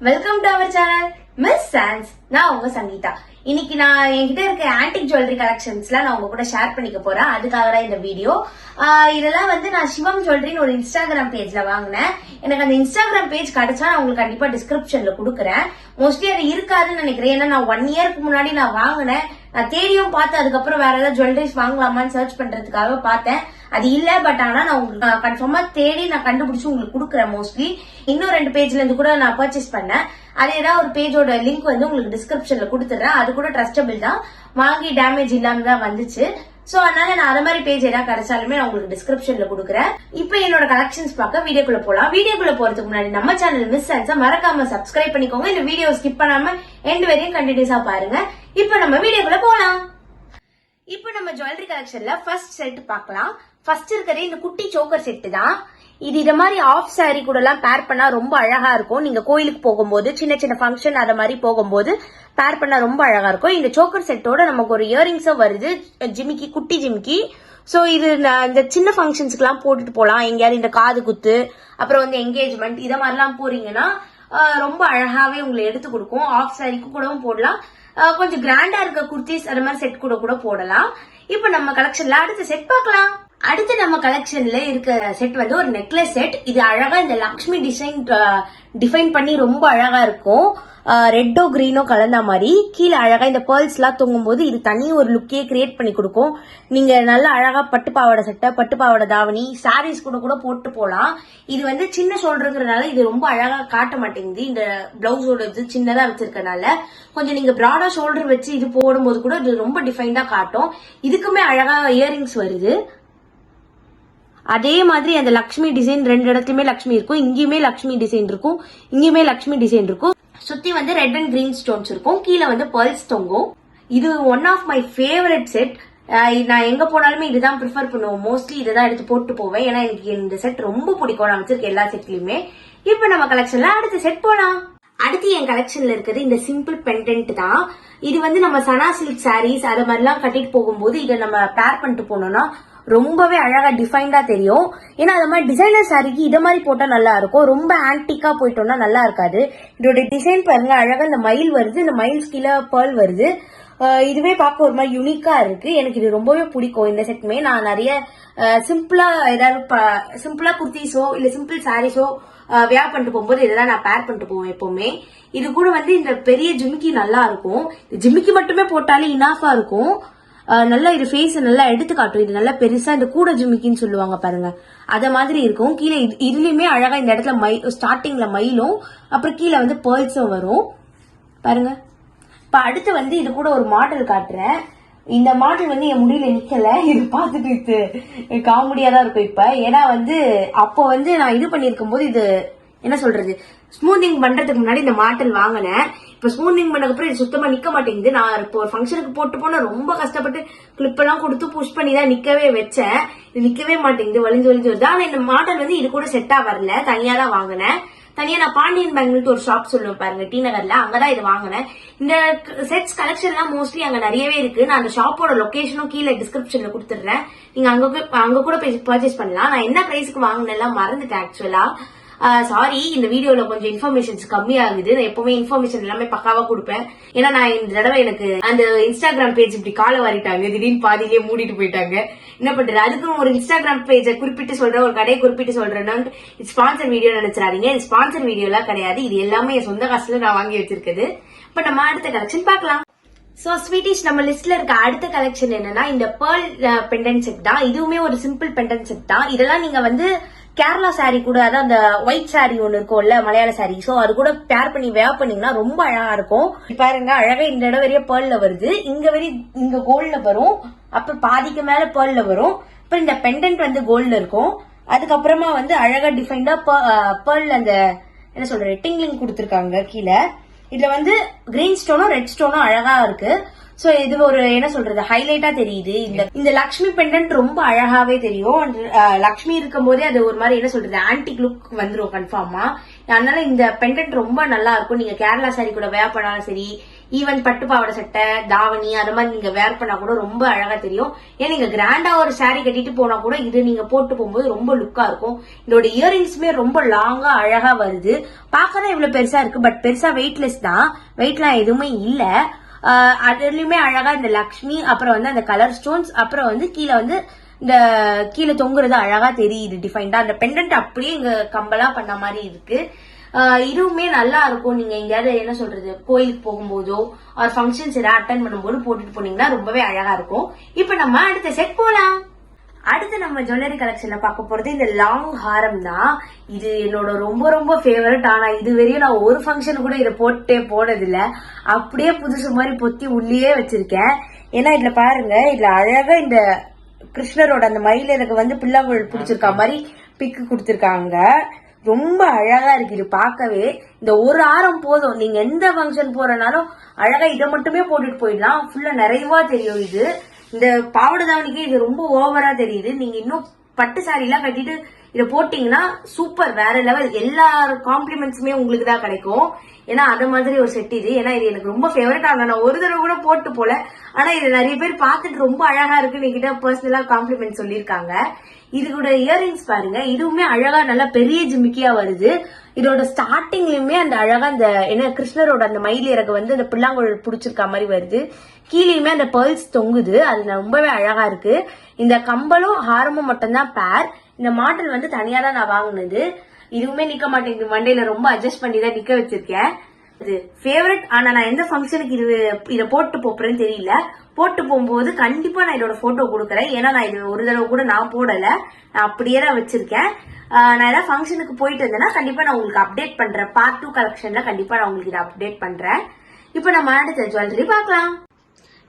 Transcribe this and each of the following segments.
Welcome to our channel miss chance. நான் உங்க சங்கீதா. இன்னைக்கு நான் என்கிட்ட இருக்க ஆன்டிக் ஜுவல்லரி கலெக்ஷன்ஸ்லாம் நான் உங்க கூட ஷேர் பண்ணிக்க போறேன். அதுக்காக தான் இந்த வீடியோ. இதெல்லாம் வந்து நான் சிவம் ஜுவல்லரின்னு ஒரு இன்ஸ்டாகிராம் பேஜ்ல வாங்கினேன். எனக்கு அந்த இன்ஸ்டாகிராம் பேஜ் கிடைச்சா நான் உங்களுக்கு கண்டிப்பா டிஸ்கிரிப்ஷன்ல கொடுக்குறேன். மோஸ்ட்லி அது இருக்காதுன்னு நினைக்கிறேன். ஏன்னா நான் 1 இயருக்கு முன்னாடி நான் வாங்கினேன். நான் தேடியும் பார்த்து அதுக்கப்புறம் வேற ஏதாவது ஜுவல்லரிஸ் வாங்கலாமான்னு சர்ச் பண்றதுக்காக பார்த்தேன். அது இல்ல, பட் ஆனா நான் உங்களுக்கு கன்ஃபார்மா தேடி நான் கண்டுபிடிச்சு உங்களுக்கு கொடுக்குறேன். மோஸ்ட்லி இன்னும் 2 பேஜ்ல இருந்து கூட நான் பர்ச்சேஸ் பண்ணேன். அது ஏதாவது ஒரு பேஜோட லிங்க் வந்து உங்களுக்கு டிஸ்கிரிப்ஷன்ல கொடுத்துறேன். அது கூட ட்ரஸ்டபிள் தான், வாங்கி டேமேஜ் இல்லாம தான் வந்துச்சு. சோ அதனால நான் அது மாதிரி பேஜ் ஏதாவது கிடைச்சாலுமே நான் உங்களுக்கு டிஸ்கிரிப்ஷன்ல கொடுக்குறேன். இப்போ என்னோட கலெக்ஷன்ஸ் பார்க்க வீடியோக்குள்ள போலாம். வீடியோக்குள்ள போறதுக்கு முன்னாடி நம்ம சேனல் மிஸ் சான்ஸை மறக்காம சப்ஸ்கிரைப் பண்ணிக்கோங்க. இந்த வீடியோ ஸ்கிப் பண்ணாம எண்ட் வரையும் கண்டினியூஸா பாருங்க. இப்போ நம்ம வீடியோக்குள்ள போலாம். இப்போ நம்ம ஜுவல்லரி கலெக்ஷன்ல ஃபர்ஸ்ட் செட் பார்க்கலாம். ஃபர்ஸ்ட் இருக்கிறதே இந்த குட்டி சோக்கர் செட் தான். இது மாதிரி ஆஃப் சாரி கூட எல்லாம் பேர் பண்ணா ரொம்ப அழகா இருக்கும். நீங்க கோயிலுக்கு போகும்போது, சின்ன சின்ன ஃபங்க்ஷன் அத மாதிரி போகும்போது பேர் பண்ணா ரொம்ப அழகா இருக்கும். இந்த சோக்கர் செட்டோட நமக்கு ஒரு இயரிங்ஸும் வருது, ஜிமிக்கி, குட்டி ஜிமிக்கி. சோ இது இந்த சின்ன ஃபங்க்ஷன்ஸ்க்கு எல்லாம் போட்டுட்டு போலாம். எங்கேயாவது இந்த காது குத்து, அப்புறம் வந்து என்கேஜ்மெண்ட் இத மாதிரி எல்லாம் போறீங்கன்னா ரொம்ப அழகாவே உங்களை எடுத்து கொடுக்கும். ஆஃப் சாரிக்கு கூடவும் போடலாம், கொஞ்சம் கிராண்டா இருக்க குர்த்திஸ் அது மாதிரி செட் கூட போடலாம். இப்ப நம்ம கலெக்ஷன்ல அடுத்த செட் பார்க்கலாம். அடுத்து நம்ம கலெக்ஷன்ல இருக்க செட் வந்து ஒரு நெக்லஸ் செட். இது அழகா இந்த லக்ஷ்மி டிஃபைன் பண்ணி ரொம்ப அழகா இருக்கும். ரெட்டோ கிரீனோ கலந்த மாதிரி கீழே அழகா இந்த பேர்ல்ஸ் எல்லாம் தொங்கும் போது இது தனி ஒரு லுக்கே கிரியேட் பண்ணி கொடுக்கும். நீங்க நல்லா அழகா பட்டு பாவாடை சட்டை, பட்டு பாவாடை தாவணி, சாரீஸ் கூட போட்டு போலாம். இது வந்து சின்ன ஷோல்டருங்கிறதுனால இது ரொம்ப அழகா காட்ட மாட்டேங்குது. இந்த பிளவுஸோட இது சின்னதா வச்சிருக்கனால கொஞ்சம் நீங்க பிராடா ஷோல்டர் வச்சு இது போடும்போது கூட இது ரொம்ப டிஃபைன்டா காட்டும். இதுக்குமே அழகா இயரிங்ஸ் வருது. அதே மாதிரி அந்த லக்ஷ்மி டிசைன் 2 இடத்துலயுமே லக்ஷ்மி இருக்கும். இங்கேயுமே லக்ஷ்மி டிசைன் இருக்கும், இங்கேயுமே லக்ஷ்மி டிசைன் இருக்கும். சுத்தி வந்து ரெட் அண்ட் கிரீன் ஸ்டோன்ஸ் இருக்கும். கீழே வந்து பேர்ல்ஸ் தொங்கும். இது one of my favourite set. நான் எங்க போனாலுமே இதுதான் ப்ரிஃபர் பண்ணுவோம். மோஸ்ட்லி இதுதான் எடுத்து போட்டு போவேன். ஏன்னா எனக்கு இந்த செட் ரொம்ப பிடிக்கும். நான் வச்சிருக்க எல்லா செட்லயுமே. இப்ப நம்ம கலெக்ஷன்ல அடுத்த செட் போலாம். அடுத்து என் கலெக்ஷன்ல இருக்கிறது இந்த சிம்பிள் பெண்டன்ட் தான். இது வந்து நம்ம சனா சில்க் சாரீஸ் அது மாதிரிலாம் கட்டிட்டு போகும்போது இதை நம்ம பேர் பண்ணிட்டு போனோம்னா ரொம்பவே அழகா டிஃபைன்டா தெரியும். ஏன்னா அது மாதிரி டிசைனர் சாரிக்கு இத மாதிரி போட்டா நல்லா இருக்கும். ரொம்ப ஆன்டிக்கா போயிட்டோம்னா நல்லா இருக்காது. இதோட டிசைன் பாருங்க, அழகா இந்த மயில் வருது, இந்த மயில் கீழே பேர்ல் வருது. இதுவே பார்க்க ஒரு மாதிரி யூனிக்கா இருக்கு. எனக்கு இது ரொம்பவே பிடிக்கும். இந்த செட்டுமே நான் நிறைய சிம்பிளா ஏதாவது சிம்பிளா குர்த்திஸோ இல்ல சிம்பிள் சாரீஸோ வியா பண்ணிட்டு போகும்போது இதெல்லாம் நான் பேர் பண்ணிட்டு போவேன் எப்பவுமே. இது கூட வந்து இந்த பெரிய ஜிமிக்கி நல்லா இருக்கும். ஜிமிக்கி மட்டுமே போட்டாலே இனாஃபா இருக்கும். நல்லா இது ஃபேஸ் நல்லா எடுத்து காட்டும். இது நல்லா பெருசா இந்த கூட ஜிமிக்கின்னு சொல்லுவாங்க பாருங்க, அத மாதிரி இருக்கும். கீழே இதுலயுமே அழகா இந்த இடத்துல ஸ்டார்டிங்ல மயிலும் அப்புறம் கீழே வந்து பேர்ல்ஸும் வரும் பாருங்க. இப்ப அடுத்து வந்து இது கூட ஒரு மாடல் காட்டுறேன். இந்த மாடல் வந்து என் முடியல நிக்கல. இது பார்த்துட்டு காமெடியா தான் இருக்கும் இப்ப. ஏன்னா வந்து அப்போ வந்து நான் இது பண்ணிருக்கும் போது இது என்ன சொல்றது, ஸ்மூத்திங் பண்றதுக்கு முன்னாடி இந்த மாடல் வாங்கினேன். இப்ப ஸ்மூத்திங் பண்ணதுக்கப்புறம் இது சுத்தமா நிக்க மாட்டேங்குது. நான் இப்போ ஒரு ஃபங்க்ஷனுக்கு போட்டு போனா ரொம்ப கஷ்டப்பட்டு கிளிப் எல்லாம் கொடுத்து புஷ் பண்ணி தான் நிக்கவே வச்சேன். இது நிக்கவே மாட்டேங்குது, வலிஞ்சு வருது. ஆனா இந்த மாடல் வந்து இது கூட செட்டா வரல, தனியா தான் வாங்கினேன். தனியா நான் பாண்டியன் பேங்க்ல ஒரு ஷாப் சொல்லுவேன் பாருங்க, டி நகர்ல, அங்கதான் இது வாங்கினேன். இந்த செட்ஸ் கலெக்ஷன் எல்லாம் மோஸ்ட்லி அங்க நிறையவே இருக்கு. நான் அந்த ஷாப்போட லொகேஷனும் கீழே டிஸ்கிரிப்ஷன்ல கொடுத்துடுறேன். நீங்க அங்க கூட பர்ச்சேஸ் பண்ணலாம். நான் என்ன பிரைஸ்க்கு வாங்கினேன் மறந்துட்டேன் ஆக்சுவலா. சாரி, இந்த வீடியோல கொஞ்சம் இன்ஃபர்மேஷன்ஸ் கம்மியாகுது. நான் எப்பவுமே இன்ஃபர்மேஷன் எல்லாமே பக்காவா கொடுப்பேன். ஏன்னா நான் இந்த தடவை எனக்கு அந்த இன்ஸ்டாகிராம் பேஜ் இப்படி கால வாரிட்டாங்க, திடீர்னு பாதியிலேயே மூடிட்டு போயிட்டாங்க. என்ன பண்றது, அதுக்கும் ஒரு இன்ஸ்டாகிராம் பேஜை குறிப்பிட்டு சொல்றேன், ஒரு கடையை குறிப்பிட்டு சொல்றேன்னு இது ஸ்பான்சர் வீடியோ நினைச்சிடாதீங்க. இது ஸ்பான்சர் வீடியோ எல்லாம் கிடையாது. இது எல்லாமே என் சொந்த காசுல நான் வாங்கி வச்சிருக்குது. இப்ப நம்ம அடுத்த கலெக்ஷன் பார்க்கலாம். சோ ஸ்வீட்டிஷ், நம்ம லிஸ்ட்ல இருக்க அடுத்த கலெக்ஷன் என்னன்னா இந்த பேர்ல் பெண்டன்ட் செட் தான். இதுவுமே ஒரு சிம்பிள் பெண்டன்ட் செட் தான். இதெல்லாம் நீங்க வந்து கேரளா சாரி கூட, அதாவது அந்த ஒயிட் சாரி ஒண்ணு இருக்கும்ல மலையாள சாரி, சோ அது கூட பேர் பண்ணி வேர் பண்ணீங்கன்னா ரொம்ப அழகா இருக்கும். பாருங்க, அழகா இந்த இடம் வரைய பேர்ல வருது, இங்க கோல்ட்ல வரும், அப்புறம் பாதிக்கு மேல பேர்ல வரும். அப்புறம் இந்த பெண்டன்ட் வந்து கோல்ட்ல இருக்கும். அதுக்கப்புறமா வந்து அழகா டிஃபைன்டா பேர்ல அந்த என்ன சொல்ற டிங்லிங் கொடுத்திருக்காங்க கீழே. இதுல வந்து கிரீன் ஸ்டோனும் ரெட் ஸ்டோனும் அழகா இருக்கு. சோ இது ஒரு என்ன சொல்றது ஹைலைட்டா தெரியுது. இந்த லக்ஷ்மி பெண்டன்ட் ரொம்ப அழகாவே தெரியும். லக்ஷ்மி இருக்கும் போதே அது ஒரு மாதிரி என்ன சொல்றது ஆன்டிக் லுக் வந்துரும் கன்ஃபார்மா. அதனால இந்த பெண்டன்ட் ரொம்ப நல்லா இருக்கும். நீங்க கேரளா சாரி கூட வேர் பண்ணாலும் சரி, ஈவன் பட்டு பாவாடை சட்டை தாவணி அந்த மாதிரி நீங்க வேர் பண்ணா கூட ரொம்ப அழகா தெரியும். ஏன் நீங்க கிராண்டா ஒரு சாரி கட்டிட்டு போனா கூட இது நீங்க போட்டு போகும்போது ரொம்ப லுக்கா இருக்கும். இதோட இயரிங்ஸுமே ரொம்ப லாங்கா அழகா வருது. பாக்கதான் இவ்வளவு பெருசா இருக்கு, பட் பெருசா வெயிட்லெஸ் தான், வெயிட்லாம் எதுவுமே இல்ல. அதுலயுமே அழகா இந்த லக்ஷ்மி, அப்புறம் வந்து அந்த கலர் ஸ்டோன்ஸ், அப்புறம் வந்து கீழே வந்து இந்த கீழே தொங்குறது அழகா தெரியுது டிஃபைன்டா. அந்த பெண்டன்ட் அப்படியே இங்க கம்பலா பண்ண மாதிரி இருக்கு. இதுவுமே நல்லா இருக்கும். நீங்க எங்கேயாவது என்ன சொல்றது கோயிலுக்கு போகும்போதோ ஒரு ஃபங்க்ஷன்ஸ் ஏதாவது அட்டன் பண்ணும்போது போட்டுட்டு போனீங்கன்னா ரொம்பவே அழகா இருக்கும். இப்ப நம்ம அடுத்த செட் போலாம். அடுத்து நம்ம ஜுவல்லரி கலெக்ஷன்ல பார்க்க போறது இந்த லாங் ஹாரம் தான். இது என்னோட ரொம்ப ரொம்ப ஃபேவரட். ஆனா இதுவரையும் நான் ஒரு ஃபங்க்ஷன் கூட இதை போட்டே போனதில்ல. அப்படியே புதுசு மாதிரி பொத்தி உள்ளே வச்சிருக்கேன். ஏன்னா இதுல பாருங்க, இதுல அழகா இந்த கிருஷ்ணரோட அந்த மயில எனக்கு வந்து பிள்ளாங்குழல் பிடிச்சிருக்கா மாதிரி பிக்கு கொடுத்திருக்காங்க. ரொம்ப அழகா இருக்கு இது பார்க்கவே. இந்த ஒரு ஆரம் போதும், நீங்க எந்த ஃபங்க்ஷன் போறனாலும் அழகா இதை மட்டுமே போட்டுட்டு போயிடலாம். ஃபுல்லா நிறைவா தெரியும். இது இந்த பாவாடை தாவணிக்கு இது ரொம்ப ஓவரா தெரியுது. நீங்க இன்னும் பட்டு சாரி எல்லாம் கட்டிட்டு இதை போட்டீங்கன்னா சூப்பர், வேற லெவல். எல்லா காம்ப்ளிமெண்ட்ஸுமே உங்களுக்கு தான் கிடைக்கும். ஏன்னா அது மாதிரி ஒரு செட் இது. ஏன்னா இது எனக்கு ரொம்ப ஃபேவரட். ஆனா நான் ஒரு தடவை கூட போட்டு போல. ஆனா இது நிறைய பேர் பார்த்துட்டு ரொம்ப அழகா இருக்குன்னு என்கிட்ட பர்சனலா காம்ப்ளிமெண்ட் சொல்லியிருக்காங்க. இது கூட இயரிங்ஸ் பாருங்க, இதுவுமே அழகா நல்லா பெரிய ஜிமிக்கியா வருது. இதோட ஸ்டார்டிங்லயுமே அந்த அழகா அந்த என்ன கிருஷ்ணரோட அந்த மயில் இறகு வந்து அந்த பிள்ளாங்குழல் பிடிச்சிருக்க மாதிரி வருது. கீழேயுமே அந்த பேர்ல்ஸ் தொங்குது, அது ரொம்பவே அழகா இருக்கு. இந்த கம்பலும் ஹாரமும் மட்டும்தான் பேர். இந்த மாடல் வந்து தனியா தான் நான் வாங்கினது. இதுவுமே நிக்க மாட்டேங்குது, மண்டையில ரொம்ப அட்ஜஸ்ட் பண்ணி தான் நிக்க வச்சிருக்கேன். இது ஃபேவரட். ஆனா நான் எந்த ஃபங்க்ஷனுக்கு இதை போட்டு போறேன்னு தெரியல. போட்டு போகும்போது கண்டிப்பா நான் இதோட போட்டோ கொடுக்குறேன். ஏன்னா நான் இது ஒரு தடவை கூட நான் போடல, நான் அப்படியே தான் வச்சிருக்கேன். நான் ஏதாவது ஃபங்க்ஷனுக்கு போயிட்டு இருந்தேன்னா கண்டிப்பா நான் உங்களுக்கு அப்டேட் பண்றேன். பார்ட் 2 கலெக்ஷன்ல கண்டிப்பா நான் உங்களுக்கு இதை அப்டேட் பண்றேன். இப்ப நம்ம அடுத்த ஜுவல்லரி பார்க்கலாம்.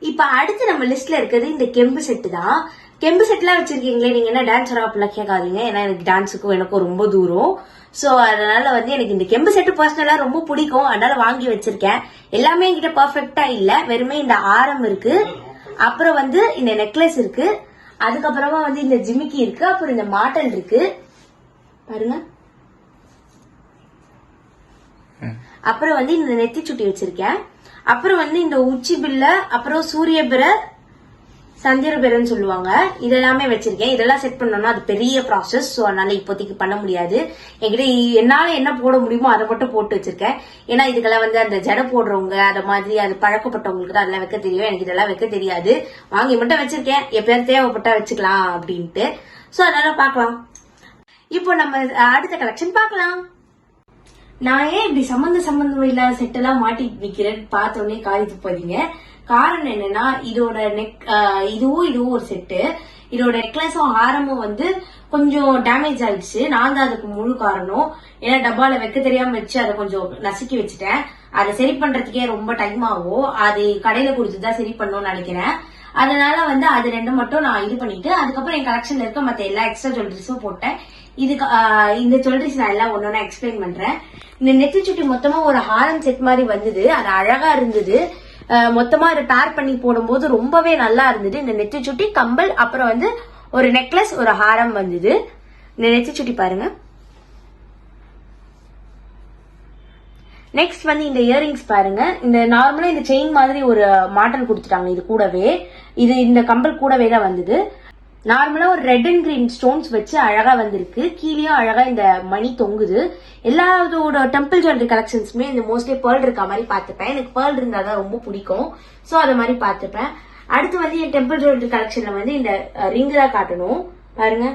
இப்ப அடுத்து நம்ம லிஸ்ட்ல இருக்கிறது இந்த கெம்பு செட்டு தான். கெம்பு செட்லாம் வச்சிருக்கீங்களே, நீங்க என்ன டான்ஸரா அப்படிலாம் கேட்காதீங்க. ஏன்னா எனக்கு டான்ஸுக்கும் எனக்கும் ரொம்ப தூரம். சோ அதனால வந்து எனக்கு இந்த கெம்பு செட்டு பர்சனலா ரொம்ப பிடிக்கும், அதனால வாங்கி வச்சிருக்கேன். எல்லாமே என்கிட்ட பர்ஃபெக்டா இல்ல, வெறுமே இந்த ஆரம் இருக்கு, அப்புறம் வந்து இந்த நெக்லஸ் இருக்கு, அதுக்கப்புறமா வந்து இந்த ஜிமிக்கி இருக்கு, அப்புறம் இந்த மாட்டல் இருக்கு பாருங்க, அப்புறம் வந்து இந்த நெத்தி சுட்டி வச்சிருக்கேன், அப்புறம் வந்து இந்த உச்சி பில்ல, அப்புறம் சூரிய பிற சந்திர பிறன்னு சொல்லுவாங்க, இதெல்லாமே வச்சிருக்கேன். இதெல்லாம் செட் பண்ணோம்னா அது பெரிய ப்ராசஸ். ஸோ அதனால இப்போதைக்கு பண்ண முடியாது. என்கிட்ட என்னால என்ன போட முடியுமோ அதை மட்டும் போட்டு வச்சிருக்கேன். ஏன்னா இதுக்கெல்லாம் வந்து அந்த ஜடை போடுறவங்க அந்த மாதிரி அது பழக்கப்பட்டவங்களுக்கு தான் அதெல்லாம் வைக்க தெரியும். எனக்கு இதெல்லாம் வைக்க தெரியாது. வாங்கி மட்டும் வச்சிருக்கேன், எப்பயாவது தேவைப்பட்டா வச்சுக்கலாம் அப்படின்ட்டு. ஸோ அதனால பார்க்கலாம். இப்போ நம்ம அடுத்த கலெக்ஷன் பார்க்கலாம். நான் ஏன் இப்படி சம்பந்தம் இல்லாத செட்டெல்லாம் மாட்டி விக்கிறேன் பார்த்தோன்னே காலேஜ் போறீங்க. காரணம் என்னன்னா, இதோட இதுவும் ஒரு செட்டு. இதோட நெக்லஸும் ஆரமும் வந்து கொஞ்சம் டேமேஜ் ஆயிடுச்சு. நான் தான் அதுக்கு முழு காரணம். ஏன்னா டப்பால வைக்க தெரியாம வச்சு அதை கொஞ்சம் நசுக்கி வச்சுட்டேன். அதை சரி பண்றதுக்கே ரொம்ப டைம் ஆகும். அது கடையில கொடுத்துதான் சரி பண்ணணும்னு நினைக்கிறேன். அதனால வந்து அது ரெண்டு மட்டும் நான் இது பண்ணிட்டு அதுக்கப்புறம் என் கலெக்ஷன்ல இருக்க மத்த எல்லா எக்ஸ்ட்ரா ஜுவல்லரிஸும் போட்டேன். இதுக்கு இந்த ஜுவல்லரிஸ் நான் எல்லாம் ஒன்னொன்னா எக்ஸ்பிளைன் பண்றேன். இந்த நெத்தி சுட்டி மொத்தமா ஒரு ஹாரம் செட் மாதிரி வந்தது. அது அழகா இருந்தது. மொத்தமா அதை பேர் பண்ணி போடும்போது ரொம்பவே நல்லா இருந்தது. இந்த நெத்தி சுட்டி, கம்பல், அப்புறம் வந்து ஒரு நெக்லஸ், ஒரு ஹாரம் வந்தது. இந்த நெத்தி சுட்டி பாருங்க. நெக்ஸ்ட் வந்து இந்த இயரிங்ஸ் பாருங்க. இந்த நார்மலா இந்த செயின் மாதிரி ஒரு மாடல் கொடுத்துட்டாங்க. இது கூடவே இந்த கம்பல் கூடவே தான் வந்தது. நார்மலா ஒரு ரெட் அண்ட் கிரீன் ஸ்டோன்ஸ் வச்சு அழகா வந்திருக்கு. கீழேயும் அழகா இந்த மணி தொங்குது. எல்லாத்தோட டெம்பிள் ஜுவல்லரி கலெக்ஷன்ஸுமே இந்த மோஸ்ட்லி பேர்ல் இருக்க மாதிரி பார்த்துப்பேன். எனக்கு பேர்ல் இருந்தாதான் ரொம்ப பிடிக்கும். சோ அத மாதிரி பார்த்துப்பேன். அடுத்து வந்து என் டெம்பிள் ஜுவல்லரி கலெக்ஷன்ல வந்து இந்த ரிங் தான் காட்டணும். பாருங்க,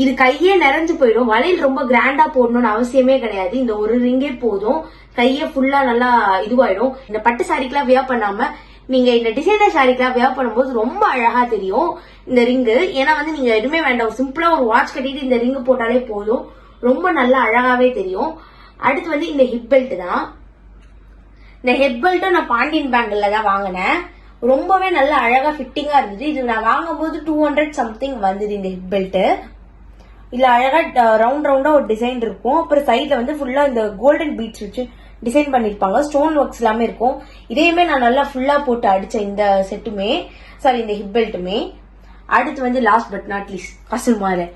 இது கையே நிறைஞ்சு போயிடும். வளையல் ரொம்ப கிராண்டா போடணும்னு அவசியமே கிடையாது. இந்த ஒரு ரிங்கே போதும், கையே ஃபுல்லா நல்லா இதுவாயிடும். இந்த பட்டு சாரிக்கெல்லாம் வியர் பண்ணாம நீங்க இந்த டிசைனர் சாரிக்கெல்லாம் வியர் பண்ணும்போது ரொம்ப அழகா தெரியும் இந்த ரிங்கு. ஏன்னா வந்து நீங்க எதுவுமே வேண்டாம், சிம்பிளா ஒரு வாட்ச் கட்டிட்டு இந்த ரிங்கு போட்டாலே போதும், ரொம்ப நல்லா அழகாவே தெரியும். அடுத்து வந்து இந்த ஹிப் பெல்ட் தான். இந்த ஹிப் பெல்ட்டும் நான் பாண்டியன் பேங்கிள்ல தான் வாங்கினேன். ரொம்பவே நல்ல அழகா ஃபிட்டிங்கா இருந்தது. இது நான் வாங்கும்போது 200 சம்திங் வந்தது இந்த ஹிப் பெல்ட். இதுல அழகா ரவுண்டா ஒரு டிசைன் இருக்கும். அப்புறம் சைட்ல வந்து ஃபுல்லா இந்த கோல்டன் பீட்ஸ் வச்சு டிசைன் பண்ணிருப்பாங்க. ஸ்டோன் ஒர்க்ஸ் எல்லாமே இருக்கும். இதையுமே நான் நல்லா ஃபுல்லா போட்டு அடிச்சேன் இந்த செட்டுமே, சாரி இந்த ஹிப் பெல்ட்டுமே. அடுத்து வந்து லாஸ்ட் பட் நாட் லீஸ்ட் கசுமாறு.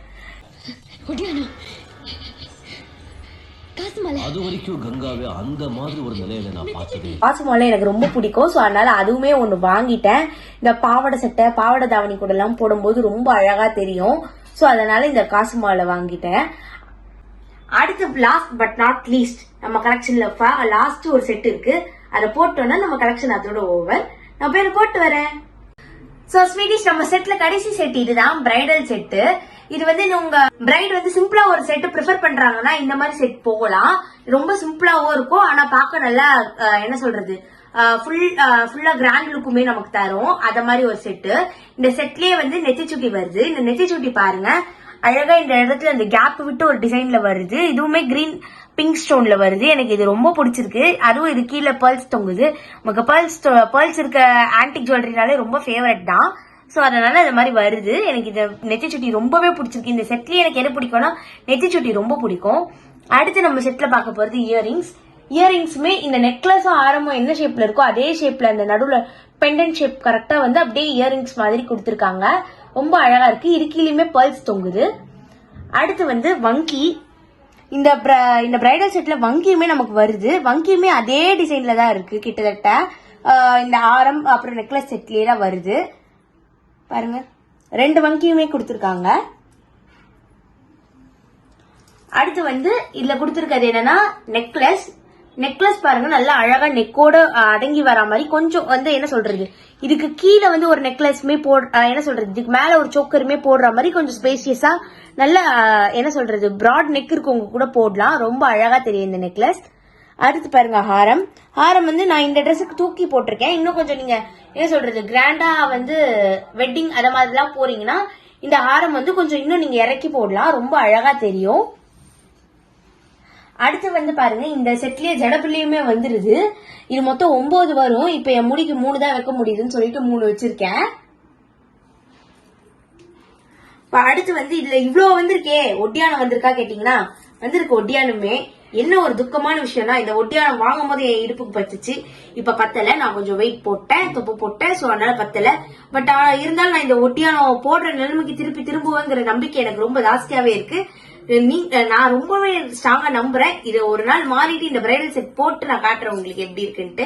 அது வரைக்கும் கங்காவே அந்த மாதிரி ஒரு நிலையில நான் பார்த்தது. காசு மாலை எனக்கு ரொம்ப பிடிக்கும். ஸோ அதனால அதுவுமே ஒன்று வாங்கிட்டேன். இந்த பாவாடை சட்டை பாவாடை தாவணி கூட எல்லாம் போடும்போது ரொம்ப அழகா தெரியும். ஸோ அதனால இந்த காசு மாலை வாங்கிட்டேன். அடுத்து லாஸ்ட் பட் நாட் லீஸ்ட் நம்ம கலெக்ஷன்ல லாஸ்ட் ஒரு செட் இருக்கு. அதை போட்டோம்னா நம்ம கலெக்ஷன் அதோட ஓவர். நான் போய் போட்டு வரேன். சோ ஸ்வீட்டிஷ் நம்ம செட்ல கடைசி செட் இதுதான் பிரைடல் செட்டு. இது வந்து உங்க பிரைட் வந்து சிம்பிளா ஒரு செட் ப்ரிஃபர் பண்றாங்கன்னா இந்த மாதிரி செட் போகலாம். ரொம்ப சிம்பிளாவும் இருக்கும். ஆனா பார்க்க நல்லா என்ன சொல்றது ஃபுல்லா கிராண்ட் லுக்குமே நமக்கு தரும். அத மாதிரி ஒரு செட்டு. இந்த செட்லயே வந்து நெத்தி சுட்டி வருது. இந்த நெத்தி சுட்டி பாருங்க அழகா இந்த இடத்துல இந்த கேப் விட்டு ஒரு டிசைன்ல வருது. இதுவுமே கிரீன் பிங்க் ஸ்டோன்ல வருது. எனக்கு இது ரொம்ப பிடிச்சிருக்கு. அதுவும் இது கீழே பேர்ல்ஸ் தொங்குது. நமக்கு பேர்ல்ஸ் இருக்க ஆன்டிக் ஜுவல்லரினாலே ரொம்ப ஃபேவரட் தான். சோ அதனால இந்த மாதிரி வருது. எனக்கு இந்த நெத்தி சுட்டி ரொம்பவே பிடிச்சிருக்கு. இந்த செட்லயே எனக்கு என்ன பிடிக்கும்னா நெத்தி சுட்டி ரொம்ப பிடிக்கும். அடுத்து நம்ம செட்ல பார்க்க போறது இயரிங்ஸுமே இந்த நெக்லஸும் ஆரமும் என்ன ஷேப்ல இருக்கோ அதே ஷேப்ல அந்த நடுவுல பெண்டன்ட் ஷேப் கரெக்டா வந்து அப்படியே இயரிங்ஸ் மாதிரி கொடுத்திருக்காங்க. ரொம்ப அழகா இருக்கு. இருக்கிலுமே பேர்ல்ஸ் தொங்குது. அடுத்து வந்து வங்கி. இந்த பிரைடல் செட்ல வங்கியுமே நமக்கு வருது. வங்கியுமே அதே டிசைன்ல தான் இருக்கு. கிட்டத்தட்ட இந்த ஆரம் அப்புறம் நெக்லஸ் செட்லயே தான் வருது. பாருங்க 2 வங்கியுமே கொடுத்திருக்காங்க. அடுத்து வந்து இதுல கொடுத்திருக்கிறது என்னன்னா நெக்லஸ் பாருங்க நல்லா அழகா நெக்கோட அடங்கி வர மாதிரி கொஞ்சம் வந்து என்ன சொல்றது இதுக்கு கீழே வந்து ஒரு நெக்லஸ்மே என்ன சொல்றது இதுக்கு மேல ஒரு சோக்கருமே போடுற மாதிரி கொஞ்சம் ஸ்பேசியஸா நல்ல என்ன சொல்றது பிராட் நெக் இருக்கவங்க கூட போடலாம். ரொம்ப அழகா தெரியும் இந்த நெக்லஸ். அடுத்து பாருங்க ஹாரம் வந்து நான் இந்த ட்ரெஸ்ஸுக்கு தூக்கி போட்டிருக்கேன். இன்னும் கொஞ்சம் நீங்க என்ன சொல்றது கிராண்டா வந்து வெட்டிங் அத மாதிரிலாம் போறீங்கன்னா இந்த ஹாரம் வந்து கொஞ்சம் இன்னும் நீங்க இறக்கி போடலாம். ரொம்ப அழகா தெரியும். அடுத்து வந்து பாருங்க இந்த செட்லயே ஜடப்பிள்ளையுமே வந்துருது. இது மொத்தம் 9 வரும். இப்ப என் முடிக்கு 3 தான் வைக்க முடியுதுன்னு சொல்லிட்டு 3 வச்சிருக்கேன். அடுத்து வந்து இதுல இவ்வளவு வந்திருக்கே ஒட்டியானம் வந்திருக்கா கேட்டீங்கன்னா வந்திருக்கு. ஒட்டியானமே என்ன ஒரு துக்கமான விஷயம்னா இந்த ஒட்டியானம் வாங்கும் போது என் இடுப்புக்கு பத்துச்சு. இப்ப பத்தல. நான் கொஞ்சம் வெயிட் போட்டேன் தொப்பு போட்டேன். சோ அதனால பத்தல. பட் இருந்தாலும் நான் இந்த ஒட்டியானம் போடுற நிலைமைக்கு திரும்புவேங்கிற நம்பிக்கை எனக்கு ரொம்ப ஜாஸ்தியாவே இருக்கு. நான் ரொம்பவே ஸ்ட்ராங்கா நம்புறேன். இதை ஒரு நாள் மாறிட்டு இந்த பிரைடல் செட் போட்டு நான் காட்டுறேன் உங்களுக்கு எப்படி இருக்குன்ட்டு.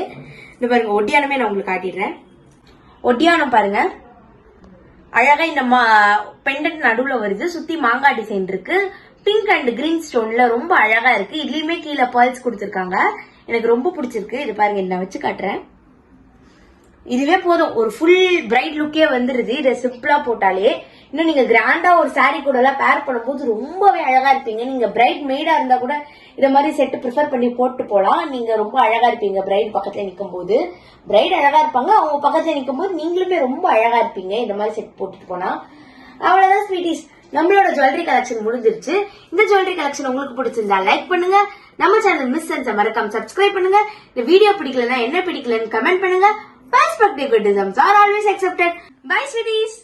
இந்த பாருங்க ஒட்டியானமே நான் உங்களுக்கு காட்டிடுறேன். ஒட்டியானம் பாருங்க அழகா இந்த பெண்டன்ட் நடுவுல வருது. சுத்தி மாங்காய் டிசைன் இருக்கு. பிங்க் அண்ட் கிரீன் ஸ்டோன்ல ரொம்ப அழகா இருக்கு. இதுலயுமே கீழே பேர்ல்ஸ் கொடுத்திருக்காங்க. எனக்கு ரொம்ப பிடிச்சிருக்கு. இது பாருங்க நான் வச்சு காட்டுறேன். இதுவே போதும் ஒரு ஃபுல் பிரைட் லுக்கே வந்துருது. இதை சிம்பிளா போட்டாலே இன்னும் நீங்க கிராண்டா ஒரு சாரி கூட எல்லாம் பேர் பண்ணும்போது ரொம்பவே அழகா இருப்பீங்க. நீங்க பிரைட் மெய்டா இருந்தா கூட இத மாதிரி செட் ப்ரிஃபர் பண்ணி போட்டு போலாம். நீங்க ரொம்ப அழகா இருப்பீங்க பிரைட் பக்கத்துல நிக்கும் போது. பிரைட் அழகா இருப்பாங்க. அவங்க பக்கத்துல நிக்கும் போது நீங்களுமே ரொம்ப அழகா இருப்பீங்க இந்த மாதிரி செட் போட்டுட்டு போனா. அவ்வளவுதான் ஸ்வீட்டிஸ். நம்மளோட ஜுவல்லரி கலெக்ஷன் முடிஞ்சிருச்சு. இந்த ஜுவல்லரி கலெக்ஷன் உங்களுக்கு பிடிச்சிருந்தா லைக் பண்ணுங்க. நம்ம சேனல் மிஸ் சென்ஸ் மறக்காம சப்ஸ்கிரைப் பண்ணுங்க. இந்த வீடியோ பிடிக்கலன்னா என்ன பிடிக்கலன்னு கமெண்ட் பண்ணுங்க. Perspective criticisms are always accepted. Bye, sweeties.